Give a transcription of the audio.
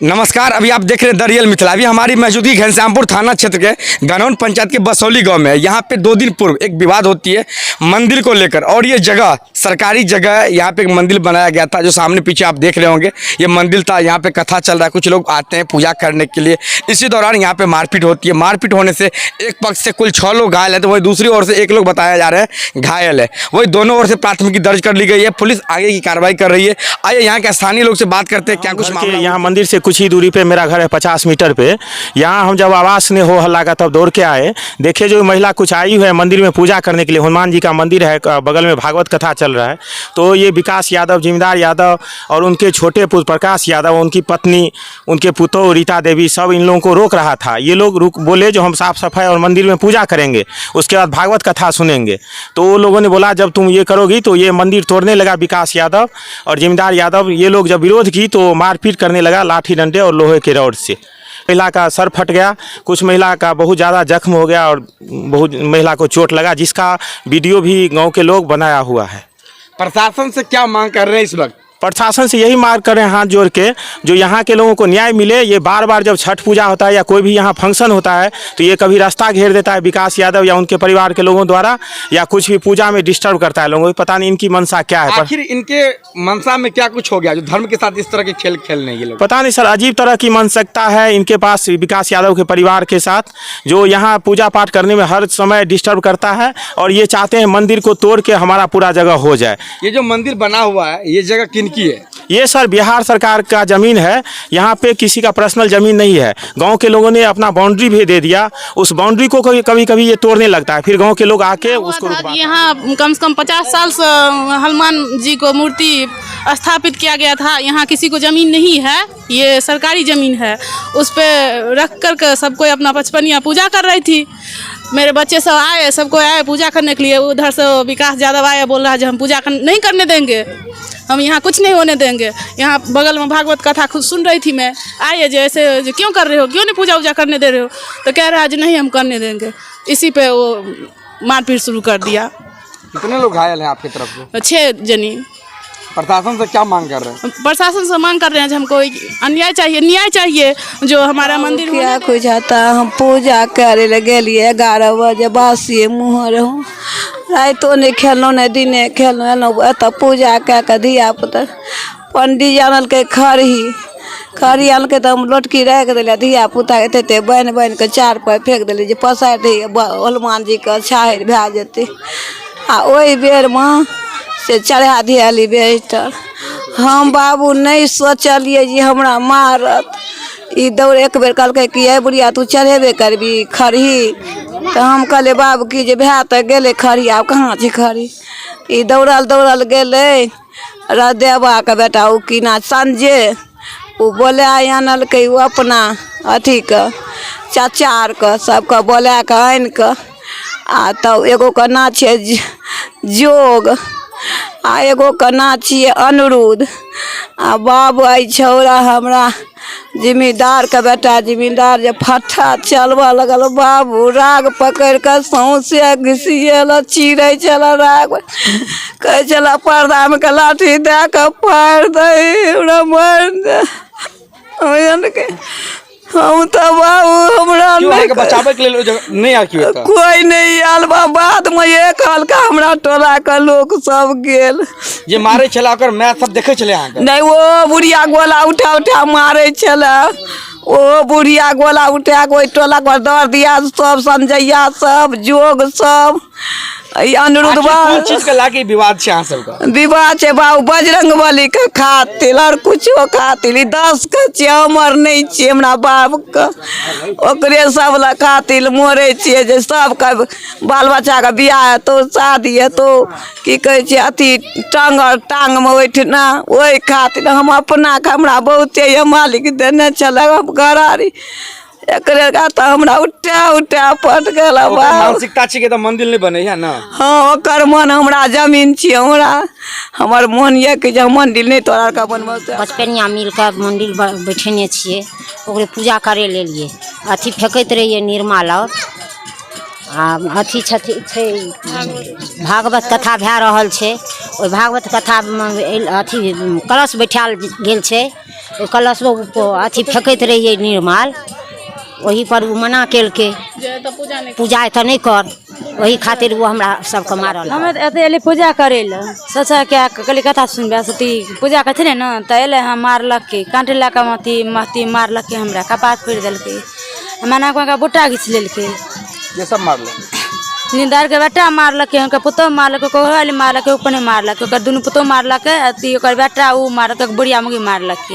नमस्कार। अभी आप देख रहे हैं द रियल मिथिला। अभी हमारी मौजूदगी घनश्यामपुर थाना क्षेत्र के गनौन पंचायत के बसौली गांव में है। यहाँ पे 2 दिन पूर्व एक विवाद होती है मंदिर को लेकर, और ये जगह सरकारी जगह है। यहाँ पे एक मंदिर बनाया गया था जो सामने पीछे आप देख रहे होंगे, ये मंदिर था। यहाँ पे कथा चल रहा है, कुछ लोग आते हैं पूजा करने के लिए। इसी दौरान यहाँ पे मारपीट होती है। मारपीट होने से एक पक्ष से कुल 6 लोग घायल है, तो वही दूसरी ओर से 1 लोग बताया जा रहा है घायल है। वही दोनों ओर से प्राथमिकी दर्ज कर ली गई है, पुलिस आगे की कार्रवाई कर रही है। आइए यहाँ के स्थानीय लोग से बात करते हैं, क्या कुछ मामला। यहाँ मंदिर से कुछ ही दूरी पे मेरा घर है, 50 मीटर पे। यहाँ हम जब आवाज़ ने हो हल्ला का तब दौड़ के आए, देखे जो महिला कुछ आई हुई है मंदिर में पूजा करने के लिए। हनुमान जी का मंदिर है, बगल में भागवत कथा चल रहा है। तो ये विकास यादव, जिम्मेदार यादव और उनके छोटे पुत्र प्रकाश यादव, उनकी पत्नी, उनके पुतों रीता देवी, सब इन लोगों को रोक रहा था। ये लोग बोले जो हम साफ सफाई और मंदिर में पूजा करेंगे, उसके बाद भागवत कथा सुनेंगे। तो वो लोगों ने बोला जब तुम ये करोगी तो ये मंदिर तोड़ने लगा विकास यादव और जिम्मेदार यादव। ये लोग जब विरोध की तो मारपीट करने लगा लाठी डंडे और लोहे के रॉड से। महिला का सर फट गया, कुछ महिला का बहुत ज़्यादा जख्म हो गया और बहुत महिला को चोट लगा, जिसका वीडियो भी गांव के लोग बनाया हुआ है। प्रशासन से क्या मांग कर रहे हैं इस वक्त? प्रशासन से यही मांग कर रहे हैं हाथ जोड़ के, जो यहाँ के लोगों को न्याय मिले। ये बार बार जब छठ पूजा होता है या कोई भी यहाँ फंक्शन होता है तो ये कभी रास्ता घेर देता है विकास यादव या उनके परिवार के लोगों द्वारा, या कुछ भी पूजा में डिस्टर्ब करता है लोगों को। पता नहीं इनकी मंशा क्या है। आखिर इनके मनसा में क्या कुछ हो गया जो धर्म के साथ इस तरह के खेल खेलने ये लोग? पता नहीं सर, अजीब तरह की मानसिकता है इनके पास विकास यादव के परिवार के साथ, जो यहाँ पूजा पाठ करने में हर समय डिस्टर्ब करता है। और ये चाहते हैं मंदिर को तोड़ के हमारा पूरा जगह हो जाए। ये जो मंदिर बना हुआ है ये जगह किनकी है? ये सर बिहार सरकार का ज़मीन है। यहाँ पे किसी का पर्सनल ज़मीन नहीं है। गांव के लोगों ने अपना बाउंड्री भी दे दिया, उस बाउंड्री को कभी कभी ये तोड़ने लगता है, फिर गांव के लोग आके उसको रुकवाते हैं। यहाँ कम से कम 50 साल से हनुमान जी को मूर्ति स्थापित किया गया था। यहाँ किसी को ज़मीन नहीं है, ये सरकारी ज़मीन है। उस पर रख कर सबको अपना 55 पूजा कर रही थी। मेरे बच्चे सब आए, सबको आए पूजा करने के लिए। उधर से विकास यादव आया, बोल रहा है जो हम पूजा नहीं करने देंगे, हम यहाँ कुछ नहीं होने देंगे। यहाँ बगल में भागवत कथा खुद सुन रही थी मैं, आइए जो ऐसे जो क्यों कर रहे हो, क्यों नहीं पूजा वूजा करने दे रहे हो? तो कह रहा है जो नहीं हम करने देंगे। इसी पे वो मारपीट शुरू कर दिया। कितने लोग घायल हैं आपकी तरफ से? 6 जनी। प्रशासन से क्या मांग कर रहे हैं? प्रशासन से मांग कर रहे हैं जो हमको अन्याय चाहिए, न्याय चाहिए। जो हमारा मंदिर क्या कुछ आता, हम पूजा करे लगे 11 बजे बासी मुँह रहूँ, रातों नहीं खेलूँ नहीं दिने खेलूँ। तब पूजा कह के धिया पुता पंडित आनल के खरी आनल के तो हम लोटकी रख दिले। धिया पुता एते बन के 4 पर फेंक दिले जे पसार दी हनुमान जी के छाहर भए जेतै। आ ओहि बेर में से चढ़ा दियाली बेस्टर। हम बाबू नहीं सोचलिए जी हमरा मारत। ई दौड़ एक बेर कहलकै कि ये बुढ़िया तू चढ़ेबे करबी खरही, तो हम कहले बाबू की जे भए तऽ गेलै खरी, आब कहाँ छै खरी। ई दौड़ल गेलै देवा के बेटा उ की ना संजय, उ बोले आनलकै उ अपना अथी के चाचा आर के सबके बोला के आनि के। आ तब एगो के ना छै जोग, आ एगो के ना छियै अनिरुद्ध। आ बाबू आई छौड़ा हमरा जिम्मेदार के बेटा, जिम्मेदार जे फट्ठा चलबऽ लगल, बाबू राग पकड़ के सौंसे घिसियल चिड़ै चल राग कहै छल पर्दा में के लाठी दे के पार दे हमरा मार दे। हम तो बाबू हमरा बचावे के लिए नहीं आ कोई नहीं आल। बाद में ये कहलका हमरा टोला के लोग सब गेल। ये मारे छला ओकर मैं सब देखे छले अहाँ के? नहीं, वो बुढ़िया गोला उठा मारे छला। ओ बुढ़िया गोला उठा के टोला को दौड़ दिया, सब समझैया सब जोग सब अनिरुद्ध। कौन चीज के लाके विवाद छै अहाँ सबका? विवाद छै बाबू बजरंगबली के खातिर और कुछो खातिर। 10 के छै, हमर नहीं छै हमरा बाप के, ओकरे सब ला खातिर मोरे छियै। जे सबके बाल बच्चा के बियाह हेतौ, शादी हेतौ, की कहै छै अथी टांग में ओइठना, ओहि खातिर हम अपना के हमरा बहुते ये मालिक देने छल गरारी। एकरे तो हमरा उठा पट गेल। मानसिकता छै के तो मंदिर नहीं बने है ना? हाँ, ओकर मन हमरा जमीन छी, हमर मन ये कि जे मंदिर नहीं तोरा का बनबे। 55 मिल के मंदिर बैठेने छियै, ओकरे पूजा करे ले लिए। अथी फेंकैत रहिए निर्माल और आ अथी छथि छै भागवत कथा भए रहल छै। ओहि भागवत कथामे अथी कलश बैठायल गेल छै। ओहि कलशमे अथी फेंकैत रहियै निर्माल, वही पर वो मना केलकै, पूजा एतऽ नहीं कर, वही खातिर वो हमरा सबके मारल। हमें तो एते एलिए पूजा करे ला, सोचा क्या कली कथा सुनबे सती पूजा करथिन ना, तो एले हम मारलक के कांटे लाके महती मारलक के, हमरा कपार फोड़ देलकै, मना को बुट्टा घीच लेलकै। ये सब मार लो। निंदार के बेटा मारलक, उनका पुतौ मारलक, कोहली मारलक, ऊपर मारलक, दुनू पुतौ मारलक, बेटा ऊ मारलक, बुढ़िया मुगी मारलक।